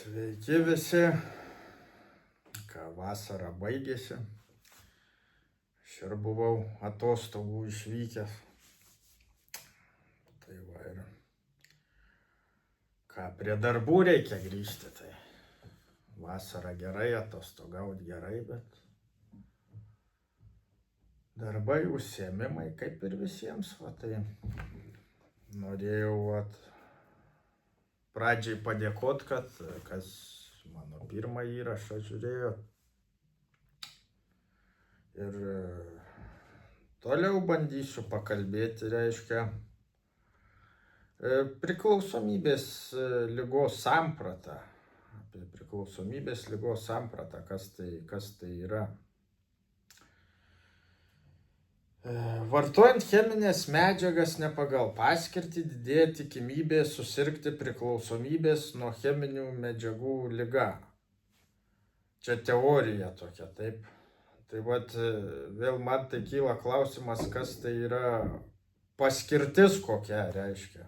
Sveiki visi, vasara baigėsi. Aš ir buvau atostogų išvykęs. Tai va ir prie darbų reikia grįžti. Tai vasara gerai, atostogauti gerai, bet darbai, užsiėmimai kaip ir visiems. Tai norėjau pradžiai padėkoti, kad kas mano pirmą įrašą žiūrėjo. Ir toliau bandysiu pakalbėti, reiškia, priklausomybės ligos sampratą. Apie priklausomybės ligos sampratą, kas tai yra. Vartojant cheminės medžiagas ne pagal paskirtį didėja tikimybė susirgti priklausomybės nuo cheminių medžiagų liga. Čia teorija tokia, taip. Tai vėl man tai kyla klausimas, kas tai yra paskirtis kokia reiškia.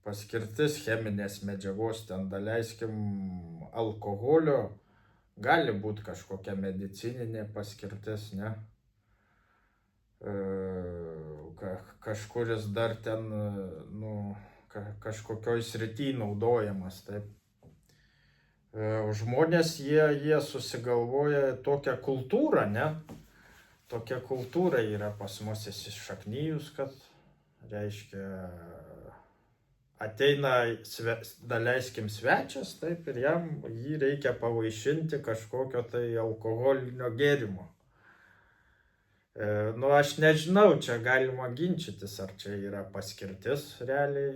Paskirtis cheminės medžiagos, ten daleiskim alkoholio, gali būti kažkokia medicininė paskirtis, ne? Kažkuris dar ten, kažkokioj srity naudojamas, taip. Žmonės, jie susigalvoja tokią kultūrą, ne? Tokia kultūra yra pas mus įsišaknyjus, kad, reiškia, ateina, daleiskim, svečias, taip, ir jį reikia pavaišinti kažkokio tai alkoholinio gėrimo. Aš nežinau, čia galima ginčytis, ar čia yra paskirtis realiai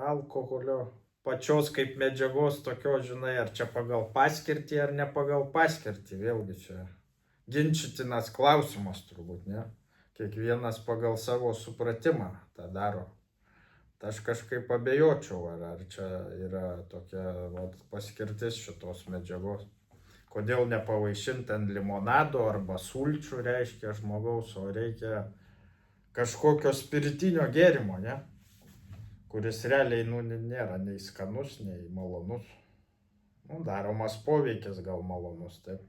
alkoholio pačios kaip medžiagos tokios, žinai, ar čia pagal paskirtį ar ne pagal paskirtį, vėlgi čia ginčytinas klausimas turbūt, ne? Kiekvienas pagal savo supratimą tą daro. Tai aš kažkaip abejočiau, ar čia yra tokia paskirtis šitos medžiagos. Kodėl nepavaišinti ant limonado arba sulčių, reiškia, žmogaus, o reikia kažkokio spiritinio gėrimo, ne? Kuris realiai nėra nei skanus, nei malonus. Daromas poveikis gal malonus, taip.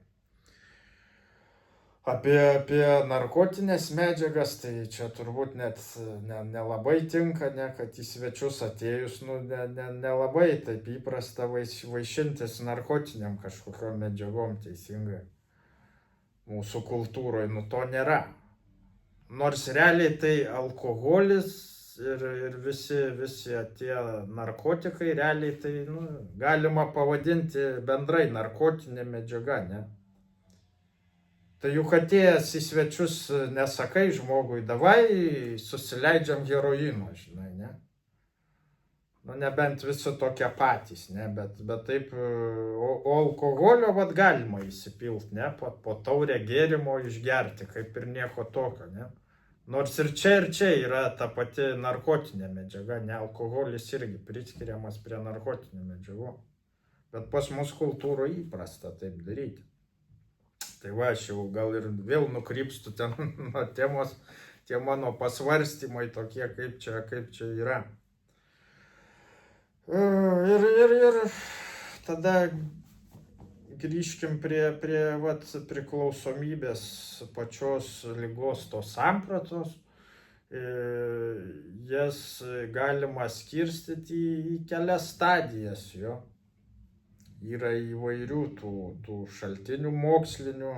Apie narkotinės medžiagas, tai čia turbūt net nelabai tinka, ne, kad į svečius atėjus, nelabai taip įprasta vaišintis narkotiniam kažkokiom medžiagom, teisingai. Mūsų kultūroje, to nėra. Nors realiai tai alkoholis ir visi tie narkotikai, realiai tai galima pavadinti bendrai narkotinė medžiaga, ne? Tai juk atėjęs į svečius nesakai žmogui, davai susileidžiam heroino, žinai, ne? Nebent visi tokie patys, ne? Bet taip, o alkoholio galima įsipilti, ne? Po taurę gėrimo išgerti, kaip ir nieko tokio, ne? Nors ir čia yra ta pati narkotinė medžiaga, ne, alkoholis irgi priskiriamas prie narkotinių medžiagų. Bet pas mus kultūroje įprasta taip daryti. Tai aš jau gal ir vėl nukrypstu ten nuo temos, tie mano pasvarstymai tokie, kaip čia yra. Ir tada grįžkim prie priklausomybės pačios ligos tos sampratos. Jas galima skirstyti į kelias stadijas jo. Yra įvairių tų šaltinių mokslinių.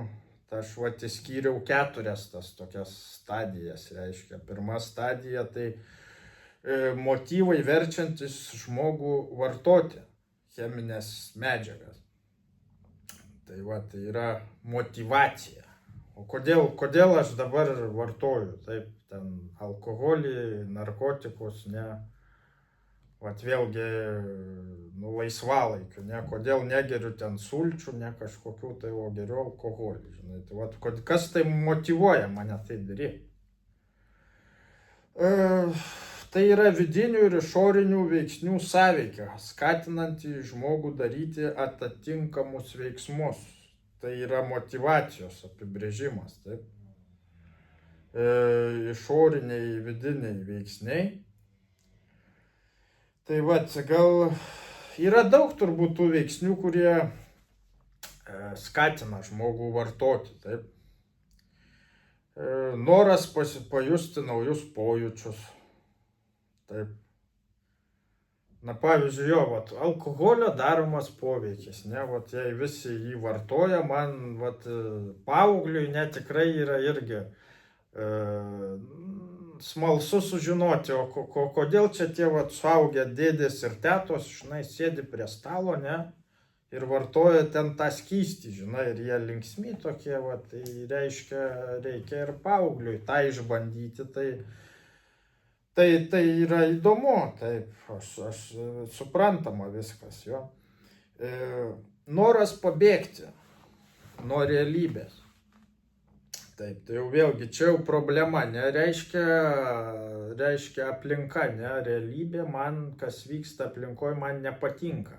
Aš įskyriau 4 tas tokias stadijas, reiškia. Pirma stadija tai motyvai verčiantis žmogų vartoti cheminės medžiagas. Tai yra motyvacija. O kodėl aš dabar vartoju, taip, ten alkoholį, narkotikus, ne, vėlgi, laisvalaikiu, ne, kodėl negeriu ten sulčių, ne kažkokių, tai o geriu alkoholį, žinai, tai kas tai motyvuoja mane tai daryti? Tai yra vidinių ir išorinių veiksnių sąveika, skatinanti žmogų daryti atitinkamus veiksmus. Tai yra motyvacijos apibrėžimas, taip. Išoriniai, vidiniai veiksniai. Tai gal yra daug turbūt tų veiksnių, kurie skatina žmogų vartoti. Taip. Noras pajusti naujus pojūčius. Taip. Na pavyzdžiui, jo, vat, alkoholio daromas poveikis, ne, vat, jei visi jį vartoja, man, vat, paaugliui netikrai yra irgi smalsu sužinoti, o kodėl čia tie, vat, suaugę dėdės ir tetos, žinai, sėdi prie stalo, ne, ir vartoja ten tą skystį, žinai, ir jie linksmi tokie, vat, tai reikia ir paaugliui tą išbandyti, tai yra įdomu, taip, aš suprantama viskas, jo. Noras pabėgti nuo realybės. Taip, tai jau vėlgi, čia jau problema, ne, reiškia aplinka, ne, realybė, man, kas vyksta aplinkoje, man nepatinka.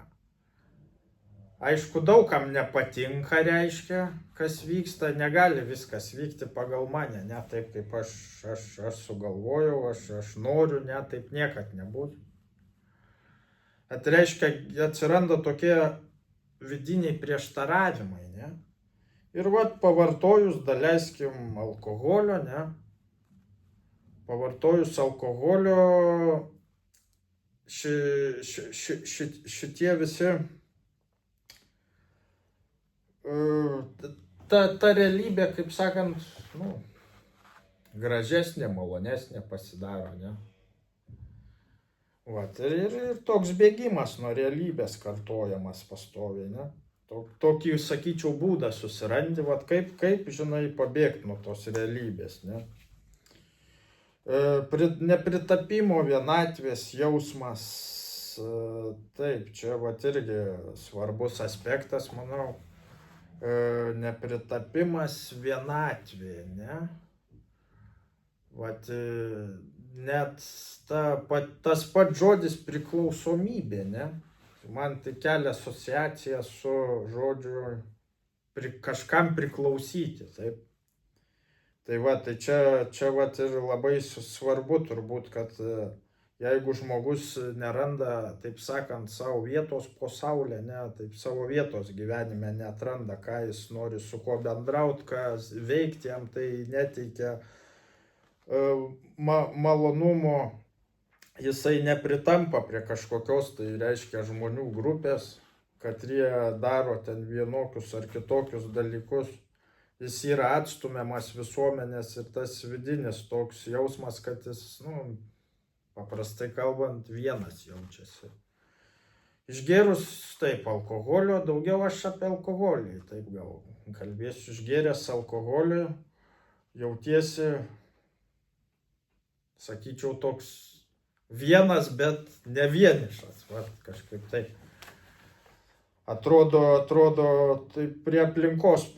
Aišku, daugam nepatinka, reiškia, kas vyksta, negali viskas vykti pagal mane, ne taip, kaip aš sugalvojau, aš noriu, ne taip niekad nebus. Tai reiškia, atsiranda tokie vidiniai prieštaravimai, ne. Ir vat pavartojus, daleiskim, alkoholio, ne, pavartojus alkoholio, šitie visi ta realybė, kaip sakant, nu, gražesnė, malonesnė pasidaro, ne. Vat, ir toks bėgimas nuo realybės kartojamas pastoviai, ne. Tokį, sakyčiau, būdą susirandi, vat, kaip, žinai, pabėgti nuo tos realybės, ne. Nepritapimo, vienatvės jausmas, taip, čia vat irgi svarbus aspektas, manau. Nepritapimas, vienatvė, ne? Vat, net tas pats žodis priklausomybė, ne? Man tai kelia asociaciją su žodžiu kažkam priklausyti, taip. Tai va, tai čia vat ir labai svarbu turbūt, kad jeigu žmogus neranda, taip sakant, savo vietos po saulę, ne, taip savo vietos gyvenime neatranda, ką jis nori, su kuo bendrauti, ką veikti, jam tai neteikia malonumo, jisai nepritampa prie kažkokios, tai reiškia, žmonių grupės, kad jie daro ten vienokius ar kitokius dalykus, jis yra atstumiamas visuomenės ir tas vidinis toks jausmas, kad jis, nu, paprastai kalbant, vienas jaučiasi. Išgėrus, taip, alkoholio, daugiau aš apie alkoholį, taip gal kalbėsiu, išgėręs alkoholį, jautiesi, sakyčiau, toks vienas, bet ne vienišas, va, kažkaip taip. Atrodo, taip prie aplinkos,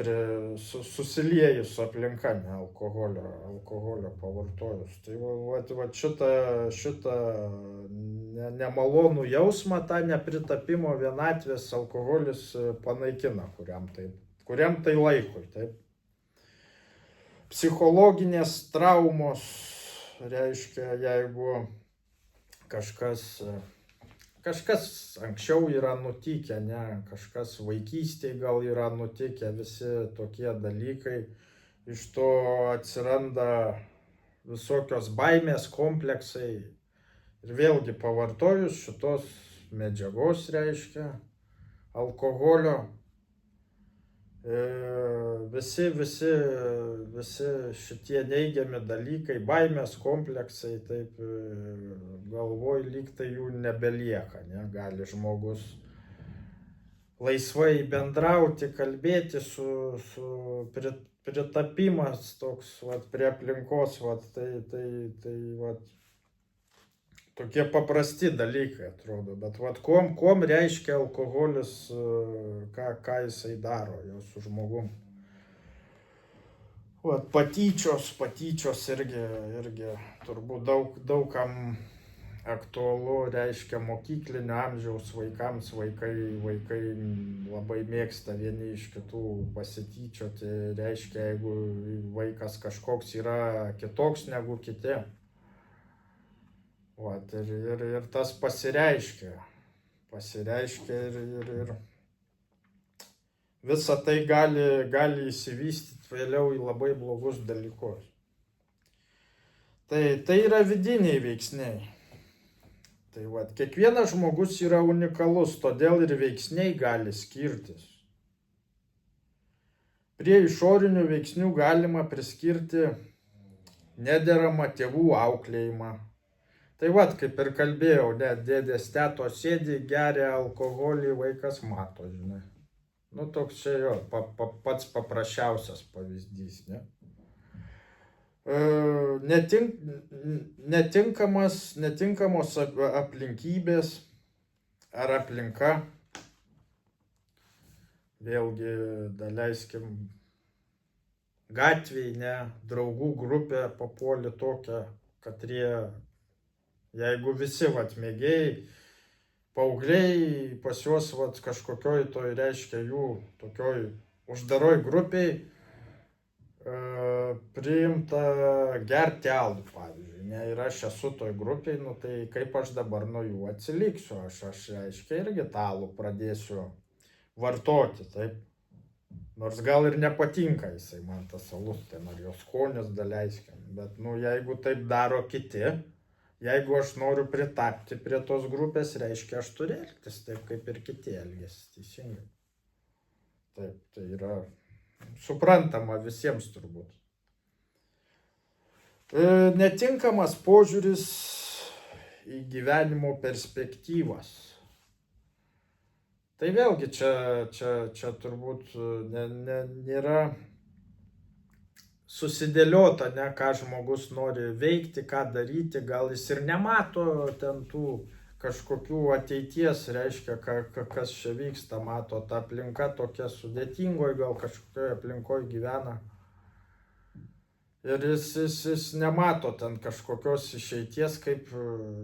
susiliejus aplinka, ne, alkoholio pavartojus. Tai va šitą nemalonų jausmą, tą nepritapimo, vienatvės alkoholis panaikina kuriam tai laikui, taip. Psichologinės traumos, reiškia, jeigu kažkas anksčiau yra nutikę, ne, kažkas vaikystėje gal yra nutikę, visi tokie dalykai, iš to atsiranda visokios baimės, kompleksai. Ir vėlgi pavartojus šitos medžiagos, reiškia, alkoholio, visi šitie neigiami dalykai, baimės, kompleksai, taip galvoj lyg tai jų nebelieka, ne, gali žmogus laisvai bendrauti, kalbėti pritapimas toks, vat, prie aplinkos, vat, tai vat, tokie paprasti dalykai atrodo, bet vat, kuom reiškia alkoholis, ką jisai daro jau su žmogum. Vat, patyčios irgi turbūt daugam aktualu, reiškia mokyklinio amžiaus vaikams, vaikai labai mėgsta vieni iš kitų pasityčioti, reiškia, jeigu vaikas kažkoks yra kitoks negu kiti. Vat, ir tas pasireiškia pasireiškia ir visa tai gali įsivystyti vėliau į labai blogus dalykus. Tai yra vidiniai veiksniai. Tai va, kiekvienas žmogus yra unikalus, todėl ir veiksniai gali skirtis. Prie išorinių veiksnių galima priskirti nederamą tėvų auklėjimą. Tai va, kaip ir kalbėjau, net dėdės tetos sėdi, geria alkoholį, vaikas mato, žinai. Nu, toks čia jo, pats paprasčiausias pavyzdys, ne? Netinkamos aplinkybės ar aplinka, vėlgi, daleiskim, gatvėj, ne, draugų grupė papuolė tokia, kad jeigu visi, vat, mėgėjai, paaugliai pas juos, vat, kažkokioj toj, reiškia, jų tokioj uždaroj grupiai, priimta gerti alų, pavyzdžiui, ne, ir aš esu toj grupiai, nu tai kaip aš dabar nuo jų atsiliksiu, aš reiškia, irgi tą alų pradėsiu vartoti, taip, nors gal ir nepatinka jisai man tas alus, ten ar jo skonis daleiskim, bet, nu, jeigu taip daro kiti, jeigu aš noriu pritapti prie tos grupės, reiškia, aš turiu elgtis taip, kaip ir kiti elgesi, teisingai. Taip, tai yra suprantama visiems turbūt. Netinkamas požiūris į gyvenimo perspektyvas. Tai vėlgi čia turbūt nėra susidėliota, ne, ką žmogus nori veikti, ką daryti, gal jis ir nemato ten tų kažkokių ateities, reiškia, kas čia vyksta, mato, ta aplinka tokia sudėtingoji, gal kažkokioje aplinkoje gyvena. Ir jis nemato ten kažkokios išeities, kaip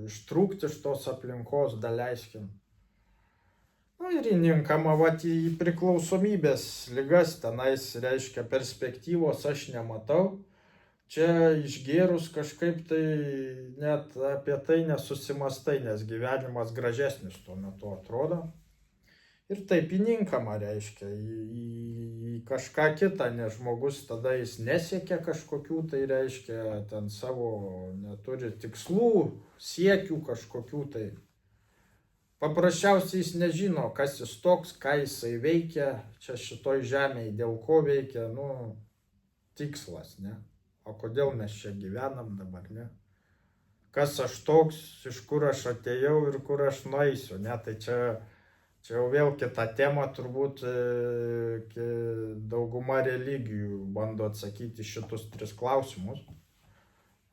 ištrūkti iš tos aplinkos, daleiskim. Nu ir įninkama, vat, į priklausomybės ligas, tenais, reiškia, perspektyvos aš nematau. Čia išgėrus kažkaip tai net apie tai nesusimastai, nes gyvenimas gražesnis tuo metu atrodo. Ir taip įninkama, reiškia, į kažką kitą, nes žmogus tada jis nesiekia kažkokių, tai reiškia, ten savo neturi tikslų, siekių kažkokių tai. Paprasčiausiai jis nežino, kas jis toks, ką jisai veikia, čia šitoj žemėje, dėl ko veikia, nu, tikslas, ne? O kodėl mes čia gyvenam dabar, ne? Kas aš toks, iš kur aš atėjau ir kur aš nueisiu, ne? Tai čia jau vėl kita tema, turbūt dauguma religijų bando atsakyti šitus 3 klausimus.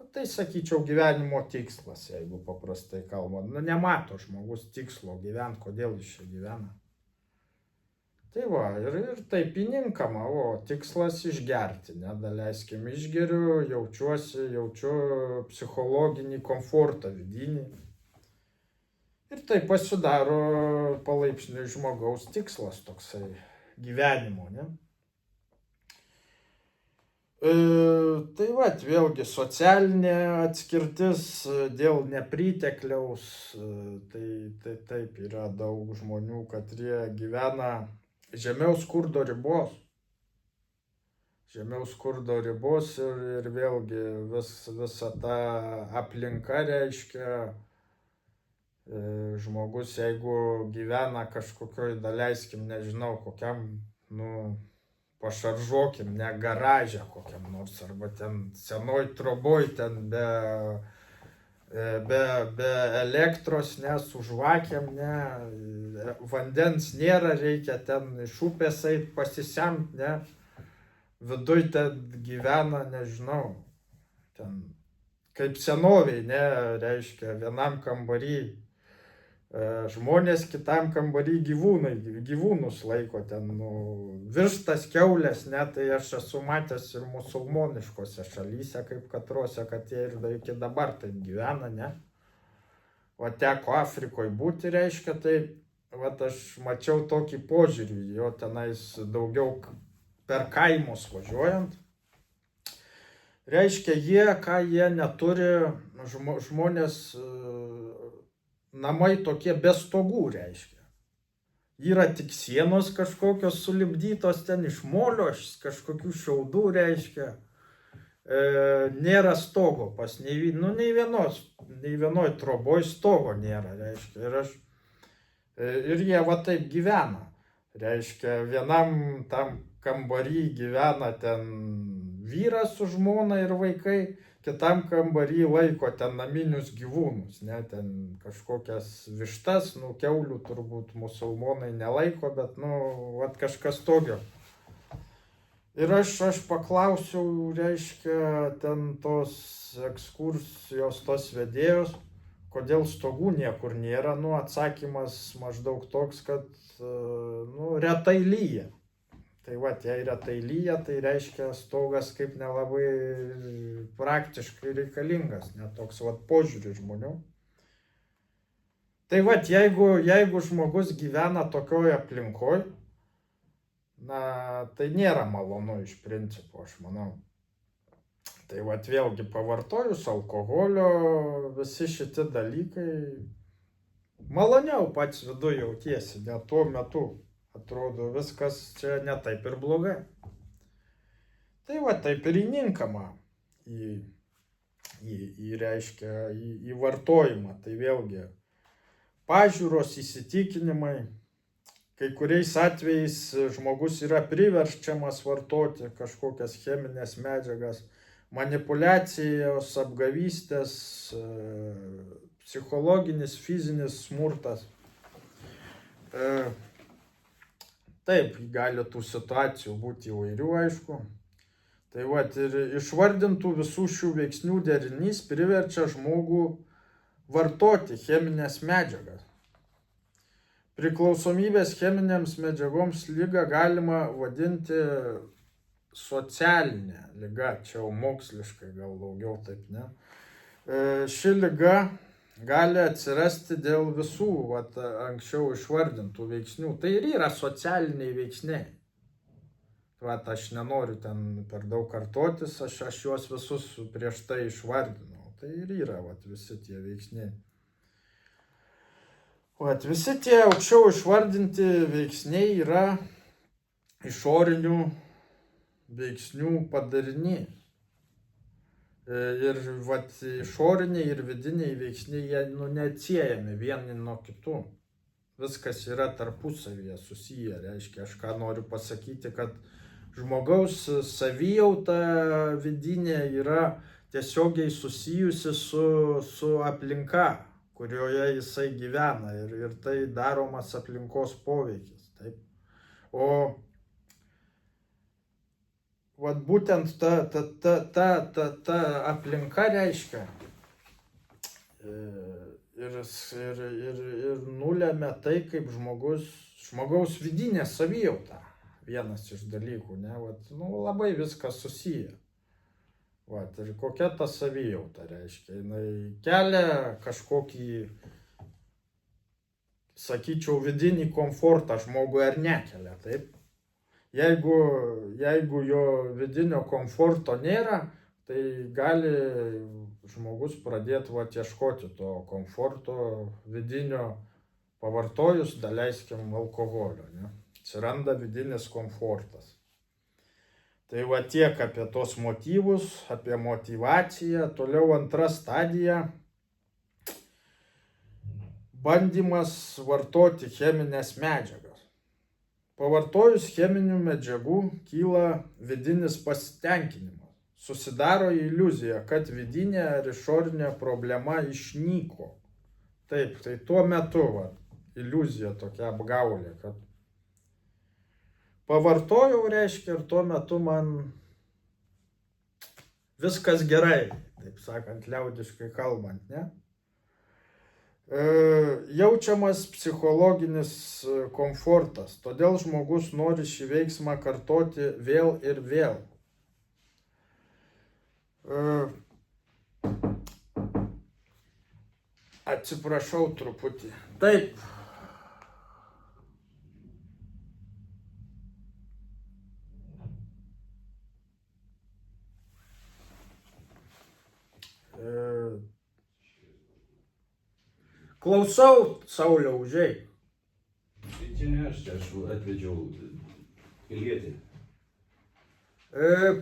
Tai sakyčiau gyvenimo tikslas, jeigu paprastai kalbant. Nu, nemato žmogus tikslo gyventi, kodėl jis čia gyvena. Tai va, ir taip įninkama, o tikslas išgerti, ne, daleiskim, išgeriu, jaučiu psichologinį komfortą vidinį. Ir tai pasidaro palaipsniui žmogaus tikslas toksai gyvenimo, ne. Tai va, vėlgi socialinė atskirtis dėl nepritekliaus, tai taip yra daug žmonių, kad jie gyvena žemiau skurdo ribos. Žemiau skurdo ribos ir vėlgi visa ta aplinka, reiškia, žmogus, jeigu gyvena kažkokioj, daleiskim, nežinau, kokiam, nu, pašaržuokim, ne garaže kokiam nors, arba ten senoj troboj, ten be elektros, ne, su žvakėm, ne, vandens nėra, reikia ten iš upės eit pasisemt, ne, viduj ten gyvena, nežinau, ten kaip senoviai, ne, reiškia, vienam kambarį žmonės, kitam kambarį gyvūnus laiko ten, nu, vištas, kiaulės, ne, tai aš esu matęs ir musulmoniškose šalyse, kaip katrose, kad jie ir iki dabar taip gyvena, ne. O teko Afrikoje būti, reiškia, tai, vat, aš mačiau tokį požiūrį, jo tenais daugiau per kaimus važiuojant. Reiškia, jie neturi, žmonės namai tokie be stogų, reiškia. Yra tik sienos kažkokios sulipdytos ten iš molio, kažkokių šiaudų, reiškia. Nėra stogo pas nei vienoj troboj stogo nėra, reiškia. Ir jie va taip gyvena. Reiškia, vienam tam kambarį gyvena ten vyras su žmona ir vaikai, kitam kambarį laiko ten naminius gyvūnus, ne, ten kažkokias vištas, kiaulių turbūt musulmonai nelaiko, bet, vat kažkas tokio. Ir aš paklausiau, reiškia, ten tos ekskursijos, tos vedėjos, kodėl stogų niekur nėra. Atsakymas maždaug toks, kad, retai lyja. Tai va, jei retai lyja, tai reiškia, stogas kaip nelabai praktiškai reikalingas, net toks va požiūris žmonių. Tai va, jeigu žmogus gyvena tokioje aplinkoje, tai nėra malonu iš principo, aš manau. Tai va, vėlgi pavartojus alkoholio, visi šitie dalykai, maloniau pats viduje jautiesi, net tuo metu atrodo viskas čia ne taip ir blogai. Tai va, taip ir įninkama į vartojimą, tai vėlgi pažiūros, įsitikinimai. Kai kuriais atvejais žmogus yra priverčiamas vartoti kažkokias cheminės medžiagas, manipuliacijos, apgavystės, psichologinis, fizinis smurtas. Taip, gali tų situacijų būti įvairių, aišku. Tai va, ir išvardintų visų šių veiksnių derinys priverčia žmogų vartoti cheminės medžiagas. Priklausomybės cheminėms medžiagoms ligą galima vadinti socialinė liga, čia jau moksliškai gal daugiau taip, ne. Ši liga gali atsirasti dėl visų anksčiau išvardintų veiksnių. Tai ir yra socialiniai veiksniai. Aš nenoriu ten per daug kartotis, aš juos visus prieš tai išvardinau. Tai ir yra visi tie veiksniai. Visi tie aukščiau išvardinti veiksniai yra išorinių veiksnių padarinys. Ir išoriniai ir vidiniai veiksniai, jie neatsiejami vieni nuo kitų. Viskas yra tarpusavyje susiję, reiškia, aš ką noriu pasakyti, kad žmogaus savijauta vidinė yra tiesiogiai susijusi su aplinka, kurioje jisai gyvena, ir tai daromas aplinkos poveikis. Taip. O būtent ta aplinka reiškia ir nulemia tai, kaip žmogaus vidinė savijauta, vienas iš dalykų, ne, labai viskas susiję. Ir kokia ta savijauta reiškia, jinai kelia kažkokį, sakyčiau, vidinį komfortą žmogui ar nekelia, taip? Jeigu jo vidinio komforto nėra, tai gali žmogus pradėti ieškoti to komforto vidinio, pavartojus, daleiskim, alkoholio, ne? Atsiranda vidinis komfortas. Tai tiek apie tos motyvus, apie motyvaciją. Toliau antra stadija. Bandymas vartoti cheminės medžiagas. Pavartojus cheminių medžiagų kyla vidinis pasitenkinimas. Susidaro iliuzija, kad vidinė ar išorinė problema išnyko. Taip, tai tuo metu iliuzija tokia apgaulė, kad pavartojau, reiškia, ir tuo metu man viskas gerai, taip sakant, liaudiškai kalbant, ne? Jaučiamas psichologinis komfortas, todėl žmogus nori šį veiksmą kartoti vėl ir vėl. Atsiprašau truputį. Taip. Klausau, Sauliau, užeik. Tai čia ne aš atvedžiau pilietį.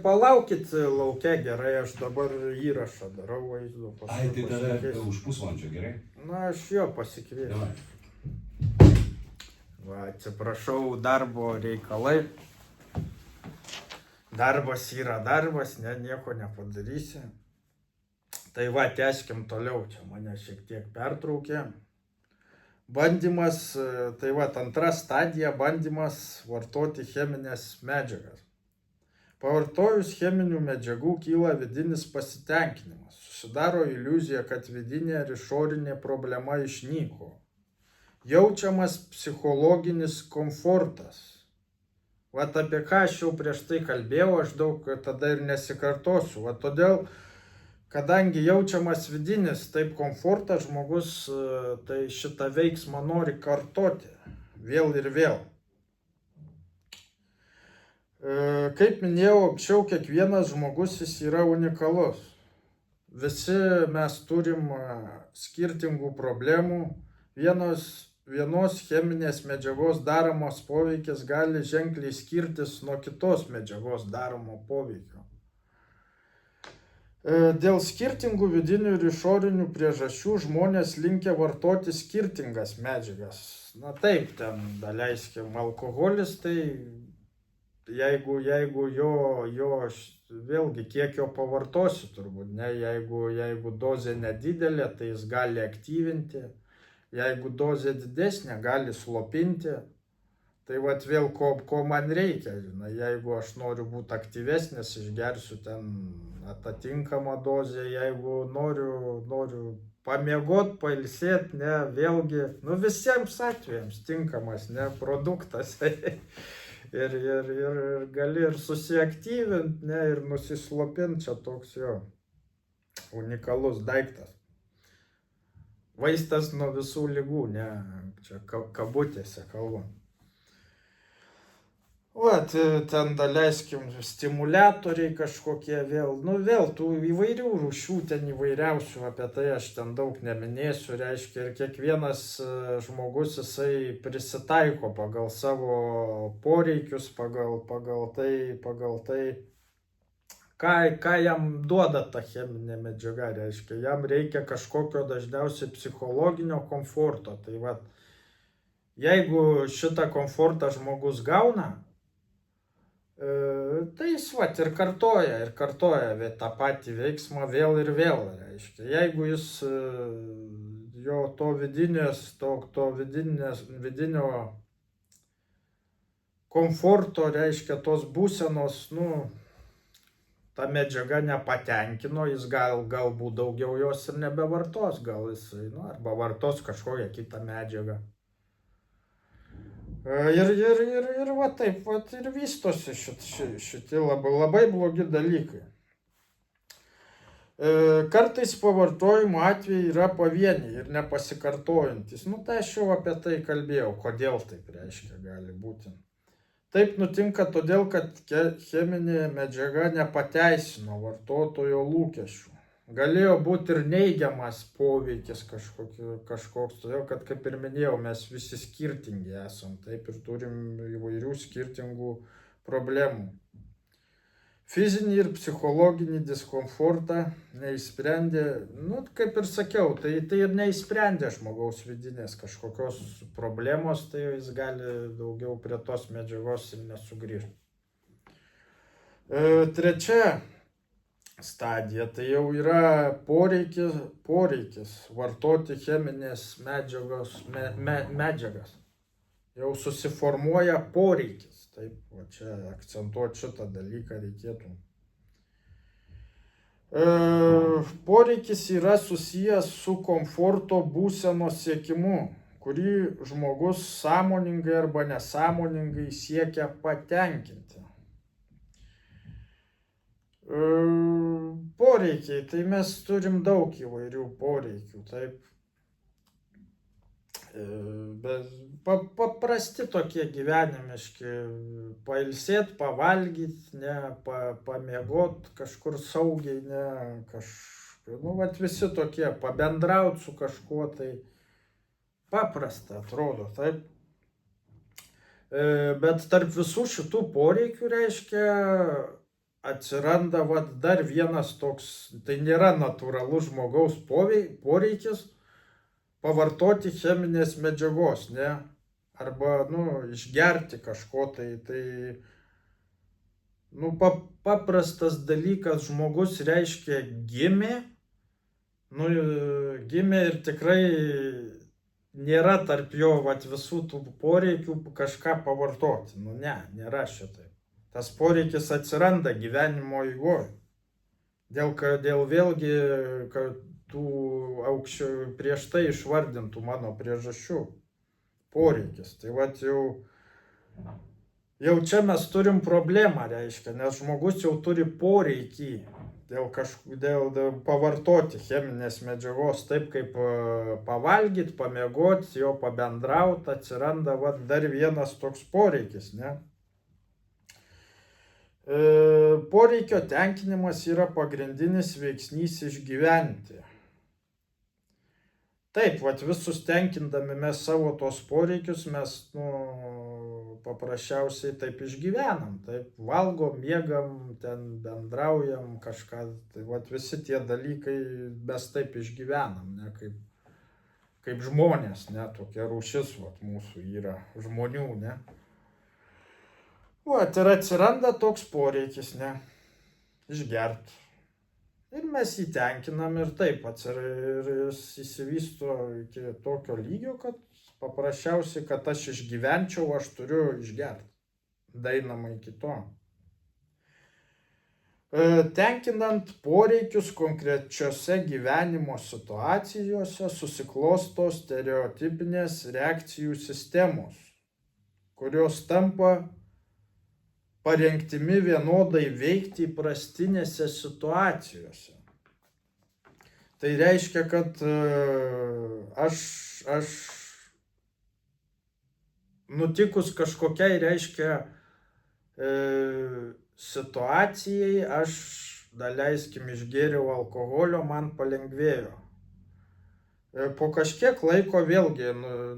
Palaukit laukia, gerai, aš dabar įrašą darau vaizdo. Ai, tai tada už pusvalandžio, gerai? Na, aš jo pasikviesiu. Davai. Va, atsiprašau, darbo reikalai. Darbas yra darbas, nieko nepadarysi. Tai va, tęskim toliau, čia mane šiek tiek pertraukė. Bandymas, tai va, antra stadija, bandymas vartoti cheminės medžiagas. Pavartojus cheminių medžiagų kyla vidinis pasitenkinimas. Susidaro iliuzija, kad vidinė ir išorinė problema išnyko. Jaučiamas psichologinis komfortas. Vat apie ką aš jau prieš tai kalbėjau, aš daug tada ir nesikartosiu. Vat todėl, kadangi jaučiamas vidinis taip komfortas, žmogus tai šitą veiksmą nori kartoti vėl ir vėl. Kaip minėjau anksčiau, kiekvienas žmogus jis yra unikalus. Visi mes turim skirtingų problemų. Vienos cheminės medžiagos daromos poveikis gali ženkliai skirtis nuo kitos medžiagos daromo poveikio. Dėl skirtingų vidinių ir išorinių priežasčių žmonės linkę vartoti skirtingas medžiagas. Na taip, ten, daleiskim, alkoholis, tai jeigu jo vėlgi kiek jo pavartosiu turbūt, ne, jeigu dozė nedidelė, tai jis gali aktyvinti, jeigu dozė didesnė, gali slopinti. Tai vat vėl ko man reikia, žinai, jeigu aš noriu būti aktyvesnis, išgersiu ten atitinkamą dozę, jeigu noriu pamiegot, pailsėti, ne, vėlgi, nu visiems atvejams tinkamas, ne, produktas. Ir gali ir susiaktyvinti, ne, ir nusislopinti, čia toks jo unikalus daiktas. Vaistas nuo visų ligų, ne, čia kabutėse kalbam. Vat, ten daleiskim stimuliatoriai kažkokie vėl, nu vėl tų įvairių rūšių, ten įvairiausių, apie tai aš ten daug neminėsiu, reiškia, ir kiekvienas žmogus jisai prisitaiko pagal savo poreikius, pagal tai, ką jam duoda ta cheminė medžiaga, reiškia, jam reikia kažkokio dažniausiai psichologinio komforto, tai vat, jeigu šitą komfortą žmogus gauna, tai jis vat ir kartoja tą patį veiksmą vėl ir vėl, reiškia. Jeigu jis jo to vidinio komforto, reiškia, tos būsenos, nu, ta medžiaga nepatenkino, jis galbūt daugiau jos ir nebevartos, gal jisai, nu, arba vartos kažkokią kitą medžiagą. Ir va taip, va ir vystosi šitie labai blogi dalykai. Kartais pavartojimo atvejai yra pavieniai ir nepasikartojantis. Nu, tai aš jau apie tai kalbėjau, kodėl taip reiškia gali būti. Taip nutinka todėl, kad cheminė medžiaga nepateisino vartotojo lūkesčių. Galėjo būti ir neigiamas poveikis kažkoks, todėl kad, kaip ir minėjau, mes visi skirtingi esam, taip ir turim įvairių skirtingų problemų. Fizinį ir psichologinį diskomfortą neįsprendė, nu, kaip ir sakiau, tai ir neįsprendė žmogaus vidinės kažkokios problemos, tai jis gali daugiau prie tos medžiagos ir nesugrįžti. Trečia stadija, tai jau yra poreikis vartoti cheminės medžiagas. Jau susiformuoja poreikis. Taip, o čia akcentuoti šitą dalyką reikėtų. Poreikis yra susijęs su komforto būsenos siekimu, kurį žmogus sąmoningai arba nesąmoningai siekia patenkinti. Poreikiai, tai mes turim daug įvairių poreikių, taip. Bet paprasti tokie gyvenimiški, pailsėt, pavalgyt, ne, pamiegot kažkur saugiai, ne, nu, vat visi tokie, pabendraut su kažkuo tai, paprasta atrodo, taip. Bet tarp visų šitų poreikių, reiškia, atsiranda dar vienas toks, tai nėra natūralus žmogaus poreikis pavartoti cheminės medžiagos, ne? Arba, išgerti kažko tai paprastas dalykas, žmogus, reiškia, gimė ir tikrai nėra tarp jo visų tų poreikių kažką pavartoti. Nėra šitai. Tas poreikis atsiranda gyvenimo eigoje. Dėl vėlgi tų prieš tai išvardintų mano priežasčių poreikis. Tai jau čia mes turim problemą, reiškia, nes žmogus jau turi poreikį dėl pavartoti cheminės medžiagos, taip kaip pavalgyti, pamiegoti, jo pabendrauti, atsiranda dar vienas toks poreikis, ne? Poreikio tenkinimas yra pagrindinis veiksnys išgyventi. Taip, visus tenkindami mes savo tos poreikius, mes, paprasčiausiai taip išgyvenam, taip, valgom, miegam, ten bendraujam kažką, tai visi tie dalykai mes taip išgyvenam, ne, kaip žmonės, ne, tokia rūšis mūsų yra žmonių, ne. Ir atsiranda toks poreikis, ne, išgert. Ir mes jį tenkinam ir taip, ir įsivysto iki tokio lygio, kad paprasčiausiai, kad aš išgyvenčiau, aš turiu išgerti. Daeinama iki to. Tenkinant poreikius konkrečiose gyvenimo situacijose susiklosto stereotipinės reakcijų sistemos, kurios tampa parengtimi vienodai veikti įprastinėse situacijose. Tai reiškia, kad aš nutikus kažkokiai, reiškia, situacijai, aš, daleiskim, išgėriau alkoholio, man palengvėjo. Po kažkiek laiko vėlgi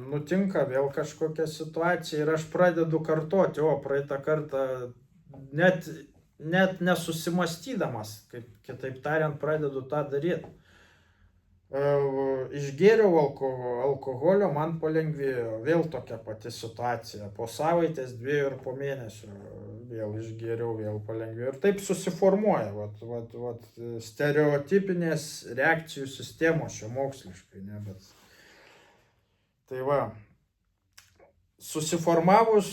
nutinka vėl kažkokia situacija ir aš pradedu kartoti, praeitą kartą net nesusimastydamas, kitaip tariant, pradedu tą daryti. Išgėriau alkoholio, man palengvėjo, vėl tokia pati situacija, po savaitės, 2 ir po mėnesio vėl išgėriau, vėl palengvėjo ir taip susiformuoja, stereotipinės reakcijų sistemos, čia moksliškai, ne, bet tai susiformavus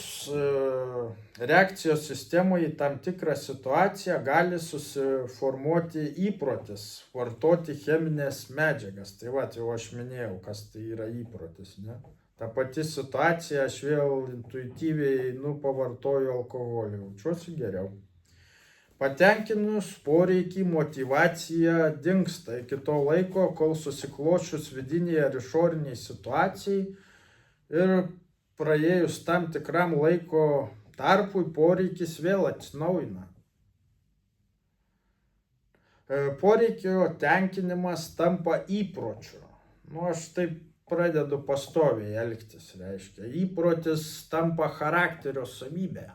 reakcijos sistemoje į tam tikrą situaciją gali susiformuoti įprotis vartoti cheminės medžiagas. Tai jau aš minėjau, kas tai yra įprotis, ne? Ta pati situacija, aš vėl intuityviai pavartoju alkoholį, jaučiuosi geriau. Patenkinus poreikį, motyvacija dingsta iki to laiko, kol susiklošius vidiniai ar išoriniai situacijai ir praėjus tam tikram laiko tarpui poreikis vėl atsinaujina. Poreikio tenkinimas tampa įpročiu. Aš taip pradedu pastoviai elgtis, reiškia. Įprotis tampa charakterio savybė.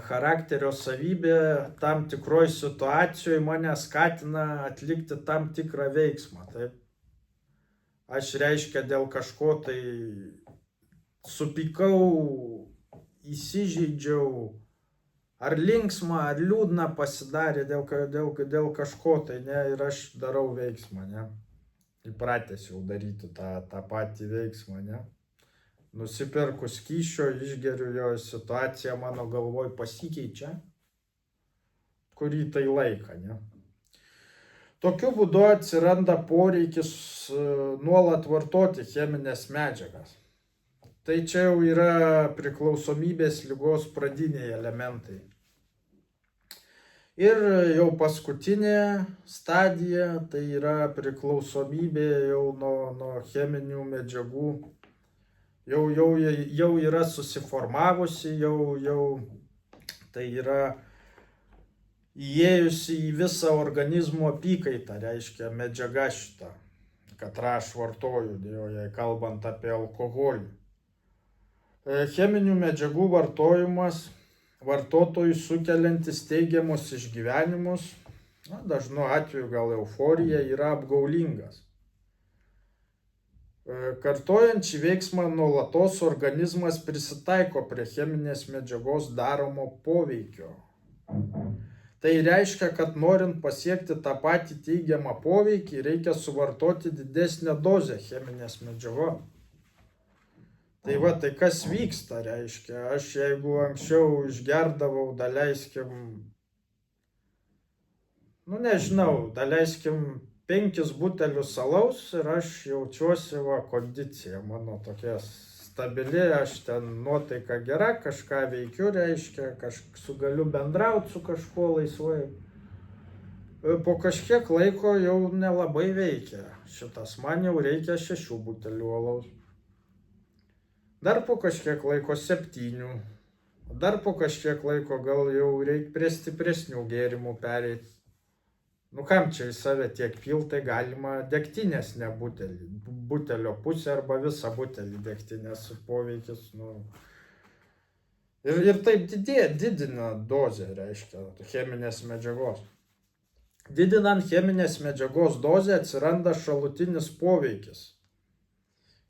Charakterio savybė tam tikroj situacijoje mane skatina atlikti tam tikrą veiksmą. Taip. Aš, reiškia, dėl kažko tai supykau, įsižeidžiau, ar linksma, ar liūdna pasidarė dėl kažko tai, ne, ir aš darau veiksmą, ne. Įpratęs jau daryti tą patį veiksmą, ne. Nusiperku skysčio, išgeriu jo, situacija mano galvoj pasikeičia, kurį tai laiką, ne. Tokiu būdu atsiranda poreikis nuolat vartoti cheminės medžiagas. Tai čia jau yra priklausomybės ligos pradiniai elementai. Ir jau paskutinė stadija, tai yra priklausomybė jau nuo cheminių medžiagų. Jau yra susiformavusi, jau tai yra įėjusi į visą organizmo apykaitą, reiškia medžiaga šitą. katrą aš vartoju, jei kalbant apie alkoholį. Cheminių medžiagų vartojimas vartotojui sukeliantis teigiamus išgyvenimus, dažnu atveju gal euforija, yra apgaulingas. Kartojant šį veiksmą nuolatos organizmas prisitaiko prie cheminės medžiagos daromo poveikio. Tai reiškia, kad norint pasiekti tą patį teigiamą poveikį, reikia suvartoti didesnę dozę cheminės medžiagos. Tai va, tai kas vyksta, reiškia, aš jeigu anksčiau išgerdavau, daleiskim, daleiskim 5 butelius alaus ir aš jaučiuosi, kondicija mano tokia stabili, aš ten nuotaika gera, kažką veikiu, reiškia, galiu bendrauti su kažkuo laisvai. Po kažkiek laiko jau nelabai veikia šitas, man jau reikia 6 butelių alaus. Dar po kažkiek laiko 7, dar po kažkiek laiko gal jau reikia prie stipresnių gėrimų pereiti. Kam čia į save tiek pil, tai galima degtinės butelio pusę arba visą butelį degtinės poveikis. Ir taip didina dozę, reiškia, cheminės medžiagos. Didinant cheminės medžiagos dozę atsiranda šalutinis poveikis.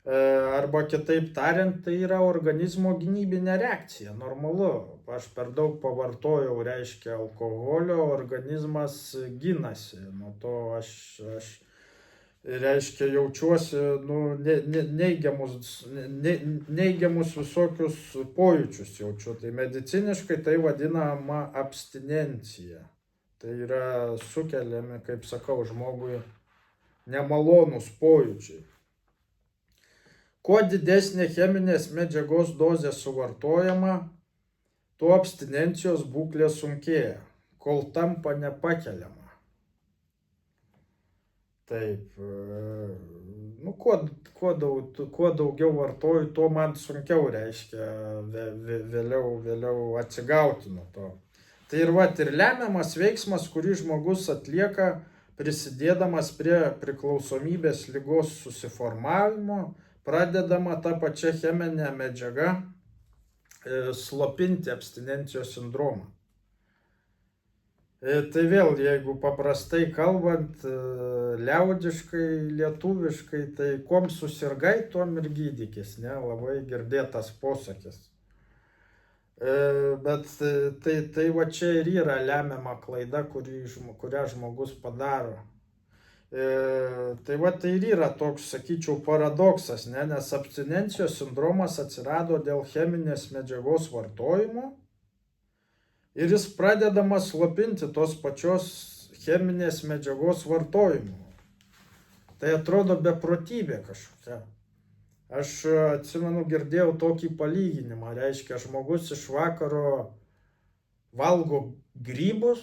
Arba kitaip tariant, tai yra organizmo gynybinė reakcija, normalu. Aš per daug pavartojau, reiškia, alkoholio, organizmas ginasi. Nuo to aš reiškia, jaučiuosi neigiamus visokius pojūčius jaučiu. Tai mediciniškai tai vadinama abstinencija. Tai yra sukeliami, kaip sakau, žmogui nemalonūs pojūčiai. Kuo didesnė cheminės medžiagos dozė suvartojama, tuo abstinencijos būklė sunkėja, kol tampa nepakeliama. Taip, kuo daugiau vartoju, tuo man sunkiau, reiškia, vėliau atsigauti nuo to. Tai ir lemiamas veiksmas, kurį žmogus atlieka prisidėdamas prie priklausomybės ligos susiformavimo, pradedama tą pačią cheminę medžiagą slopinti abstinencijos sindromą. Tai vėl, jeigu paprastai kalbant, liaudiškai, lietuviškai, tai kuom susirgai, tuom ir gydykis, labai girdėtas posakis. Bet tai va čia ir yra lemiama klaida, kurią žmogus padaro. Tai va tai ir yra toks, sakyčiau, paradoksas, nes abstinencijos sindromas atsirado dėl cheminės medžiagos vartojimo ir jis pradedamas slopinti tos pačios cheminės medžiagos vartojimu. Tai atrodo beprotybė kažkokia. Aš atsimenu, girdėjau tokį palyginimą, reiškia, žmogus iš vakaro valgo grybus,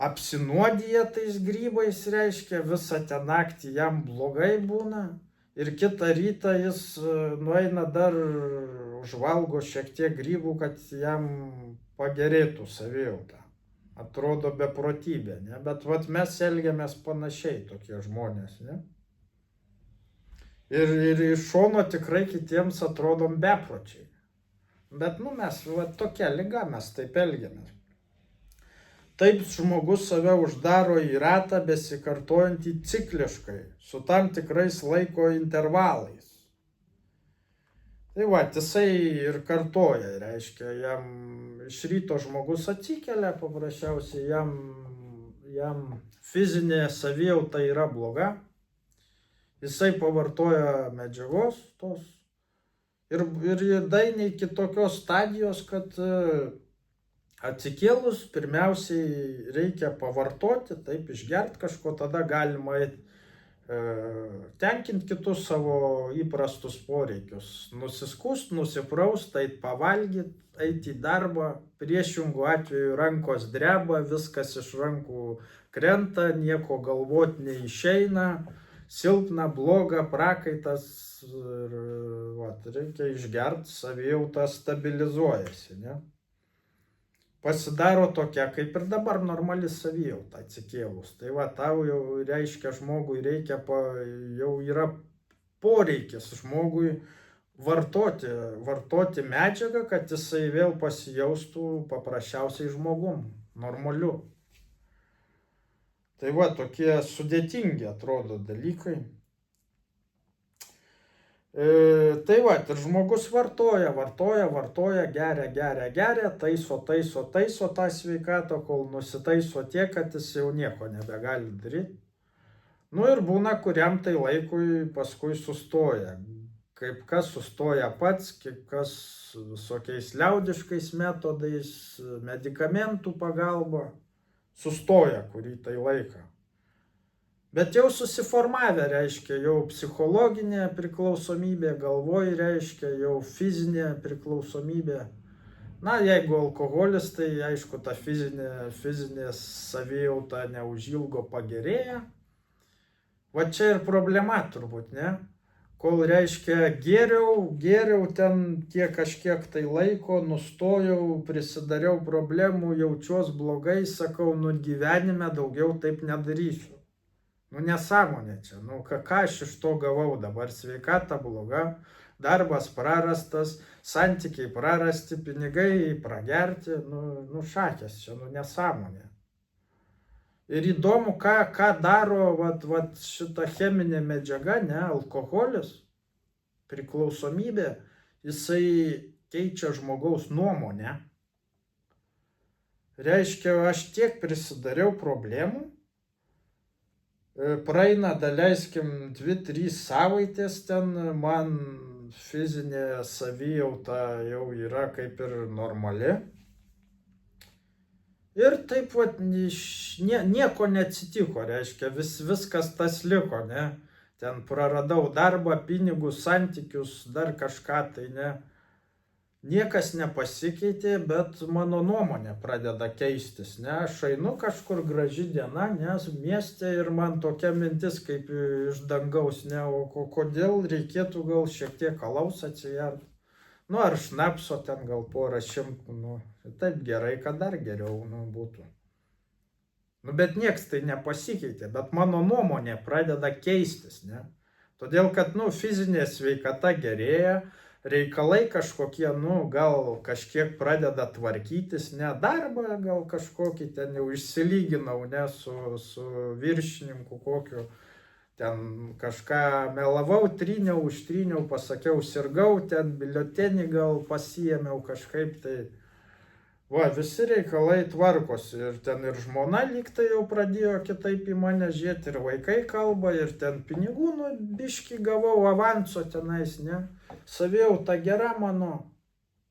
apsinuodija tais grybais, reiškia, visą tą naktį jam blogai būna ir kitą rytą jis nueina dar užvalgo šiek tiek grybų, kad jam pagerėtų savijauta. Atrodo beprotybė, bet mes elgiamės panašiai, tokie žmonės, Ir iš šono tikrai kitiems atrodom bepročiai. Bet mes, tokia liga, mes taip elgiamės. Taip žmogus save uždaro į ratą besikartojantį cikliškai, su tam tikrais laiko intervalais. Tai jisai ir kartoja, reiškia, jam iš ryto žmogus atsikelia, paprasčiausiai jam fizinė savijauta yra bloga, jisai pavartoja medžiagos tos ir daeina iki tokios stadijos, kad atsikėlus pirmiausiai reikia pavartoti, taip išgerti kažko, tada galima tenkinti kitus savo įprastus poreikius. Nusiskust, nusipraust, eit pavalgyti, eiti į darbą, priešingų atveju rankos dreba, viskas iš rankų krenta, nieko galvoti neišeina, silpna, bloga, prakaitas ir reikia išgerti, savijauta stabilizuojasi, pasidaro tokia, kaip ir dabar normali savijauta atsikėlus. Tai va, tau jau reiškia žmogui reikia, jau yra poreikis žmogui vartoti medžiagą, kad jisai vėl pasijaustų paprasčiausiai žmogum, normaliu. Tai va, tokie sudėtingi atrodo dalykai. Tai va, ir žmogus vartoja, geria, taiso tą sveikatą, kol nusitaiso tiek, kad jis jau nieko nebegali daryti. Nu ir būna, kuriam tai laikui paskui sustoja. Kaip kas sustoja pats, kaip kas visokiais liaudiškais metodais, medikamentų pagalba, sustoja kurį tai laiką. Bet jau susiformavę, reiškia, jau psichologinė priklausomybė, galvoj reiškia, jau fizinė priklausomybė. Na, jeigu alkoholis, tai aišku, ta fizinė savijauta neužilgo pagerėja. Va čia ir problema turbūt, ne? Kol reiškia gėriau ten kažkiek tai laiko, nustojau, prisidariau problemų, jaučiuos blogai, sakau, nu gyvenime daugiau taip nedarysiu. Nu nesąmonė čia, nu ką aš iš to gavau dabar, sveikata bloga, darbas prarastas, santykiai prarasti, pinigai pragerti, nu šakės čia, nu nesąmonė. Ir įdomu, ką daro vat šita cheminė medžiaga, ne, alkoholis, priklausomybė, jisai keičia žmogaus nuomonę. Reiškia, aš tiek prisidariau problemų, praeina, daleiskim, 2-3 savaitės ten, man fizinė savijauta jau yra kaip ir normali. Ir taip vat nieko neatsitiko, reiškia, viskas tas liko, ne. Ten praradau darbą, pinigus, santykius, dar kažką tai, ne. Niekas nepasikeitė, bet mano nuomonė pradeda keistis, ne. Aš einu kažkur, graži diena, nes mieste ir man tokia mintis kaip iš dangaus, ne. O kodėl reikėtų gal šiek tiek alaus atsijert? Nu, ar šnapso ten gal porą šimtų, nu, taip gerai, kad dar geriau, nu, būtų. Nu, bet nieks tai nepasikeitė, bet mano nuomonė pradeda keistis, ne. Todėl, kad, nu, fizinė sveikata gerėja, reikalai kažkokie, nu, gal kažkiek pradeda tvarkytis, ne, darbą gal kažkokį ten jau išsilyginau, ne, su viršininku kokiu. Ten kažką melavau, užtryniau, pasakiau, sirgau, ten biuletenį gal pasiėmiau kažkaip tai. Va, visi reikalai tvarkosi ir ten ir žmona lyg tai jau pradėjo kitaip į mane žiūrėti, ir vaikai kalba, ir ten pinigų, nu, biškį gavau avanso tenais, ne. Savijauta gera mano.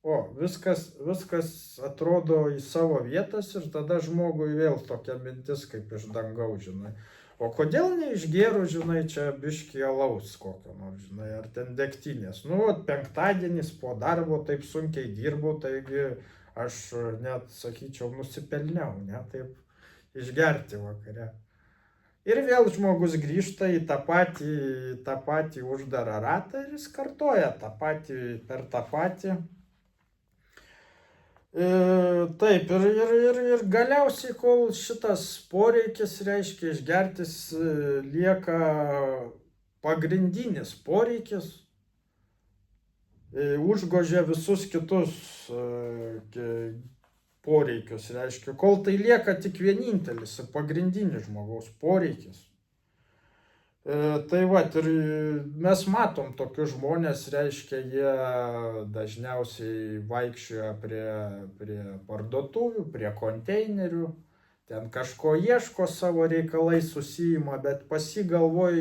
O, viskas atrodo į savo vietas ir tada žmogui vėl tokia mintis kaip iš dangaus, žinai. O kodėl neišgėru, žinai, čia biškį alaus kokio nors, žinai, ar ten degtinės. Nu, penktadienis po darbo taip sunkiai dirbau, taigi aš net, sakyčiau, nusipelniau, ne, taip išgerti vakare. Ir vėl žmogus grįžta į tą patį uždarą ratą ir jis kartoja tą patį per tą patį. Taip, ir galiausiai, kol šitas poreikis, reiškia, išgertis lieka pagrindinis poreikis, užgožia visus kitus poreikius, reiškia, kol tai lieka tik vienintelis ir pagrindinis žmogaus poreikis. Tai va, ir mes matom tokius žmonės, reiškia, jie dažniausiai vaikščioja prie parduotuvių, prie konteinerių, ten kažko ieško, savo reikalais susiima, bet pas jį galvoj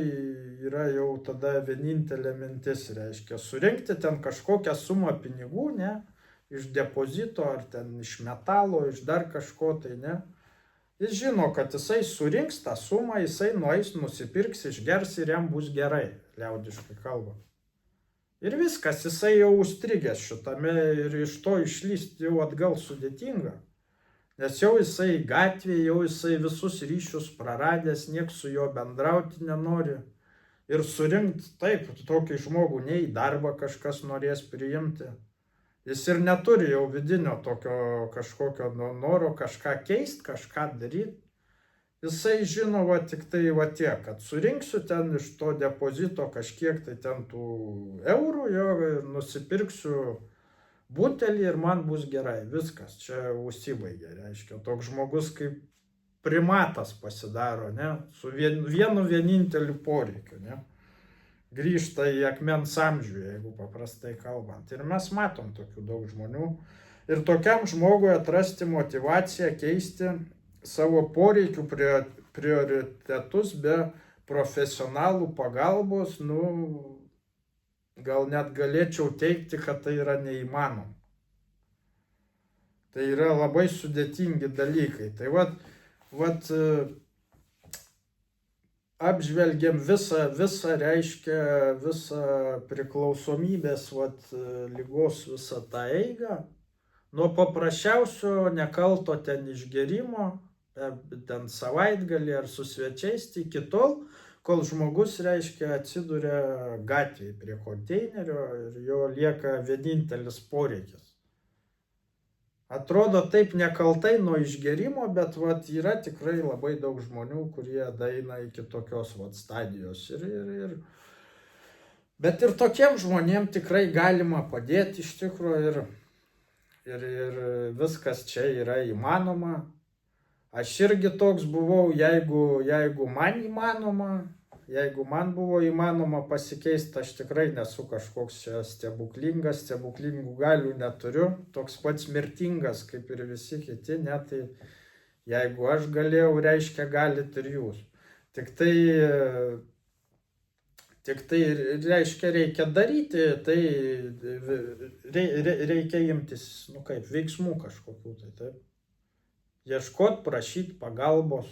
yra jau tada vienintelė mintis, reiškia, surinkti ten kažkokią sumą pinigų, ne, iš depozito ar ten iš metalo, iš dar kažko tai, ne. Jis žino, kad jisai surinks tą sumą, jisai nueis, nusipirks, išgers ir jam bus gerai, liaudiškai kalbant. Ir viskas, jisai jau užstrigęs šitame ir iš to išlysti jau atgal sudėtinga. Nes jau jisai gatvėje, jau jisai visus ryšius praradęs, nieks su juo bendrauti nenori. Ir surinkti taip, tokį žmogų nei į darbą kažkas norės priimti. Jis ir neturi jau vidinio tokio kažkokio noro kažką keisti, kažką daryti. Jisai žino va tik tai va tiek, kad surinksiu ten iš to depozito kažkiek tai ten tų eurų jo ir nusipirksiu butelį ir man bus gerai. Viskas, čia užsibaigė, reiškia. Toks žmogus kaip primatas pasidaro, ne, su vienu vieninteliu poreikiu, ne. Grįžta į akmens amžių, jeigu paprastai kalbant. Ir mes matom tokių daug žmonių. Ir tokiam žmogui atrasti motyvaciją keisti savo poreikių prioritetus be profesionalų pagalbos, nu, gal net galėčiau teigti, kad tai yra neįmanoma. Tai yra labai sudėtingi dalykai. Tai vat apžvelgiam visą reiškia, visą priklausomybės ligos visą tą eigą. Nuo paprasčiausio nekalto ten išgerimo, ten savaitgalį ar su svečiais, iki tol, kol žmogus, reiškia, atsiduria gatvėje prie konteinerio ir jo lieka vienintelis poreikis. Atrodo taip nekaltai nuo išgerimo, bet yra tikrai labai daug žmonių, kurie daeina iki tokios stadijos. Bet ir tokiem žmonėm tikrai galima padėti iš tikrųjų ir viskas čia yra įmanoma. Aš irgi toks buvau, jeigu man įmanoma, jeigu man buvo įmanoma pasikeisti, aš tikrai nesu kažkoks čia stebuklingas, stebuklingų galių neturiu, toks pats mirtingas kaip ir visi kiti, ne, tai jeigu aš galėjau, reiškia galit ir jūs. Tik tai reiškia reikia daryti, tai reikia imtis, veiksmų kažkokių, tai taip. Ieškot, prašyti pagalbos.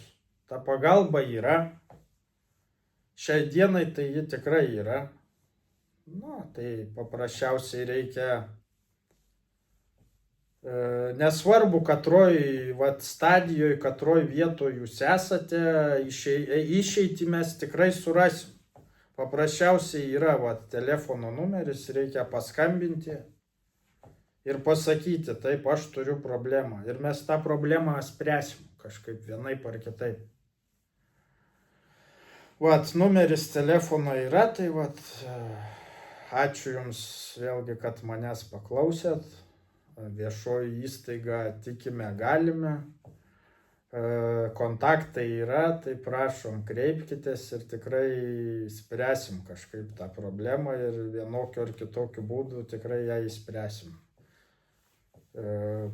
Ta pagalba yra. Šiai dienai tai ji tikrai yra. Tai paprasčiausiai reikia, nesvarbu, katroj stadijoje, katroj vietoje jūs esate, išeitį mes tikrai surasim. Paprasčiausiai yra telefono numeris, reikia paskambinti ir pasakyti, taip, aš turiu problemą. Ir mes tą problemą spręsim kažkaip vienaip ar kitaip. Numeris telefono yra, tai ačiū Jums vėlgi, kad manęs paklausėt. Viešoji įstaiga tikime galime. Kontaktai yra, tai prašom kreipkitės ir tikrai spręsim kažkaip tą problemą ir vienokiu ar kitokiu būdu tikrai ją išspręsim.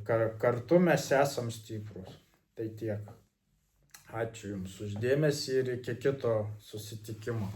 Kartu mes esam stiprus. Tai tiek. Ačiū Jums už dėmesį ir iki kito susitikimo.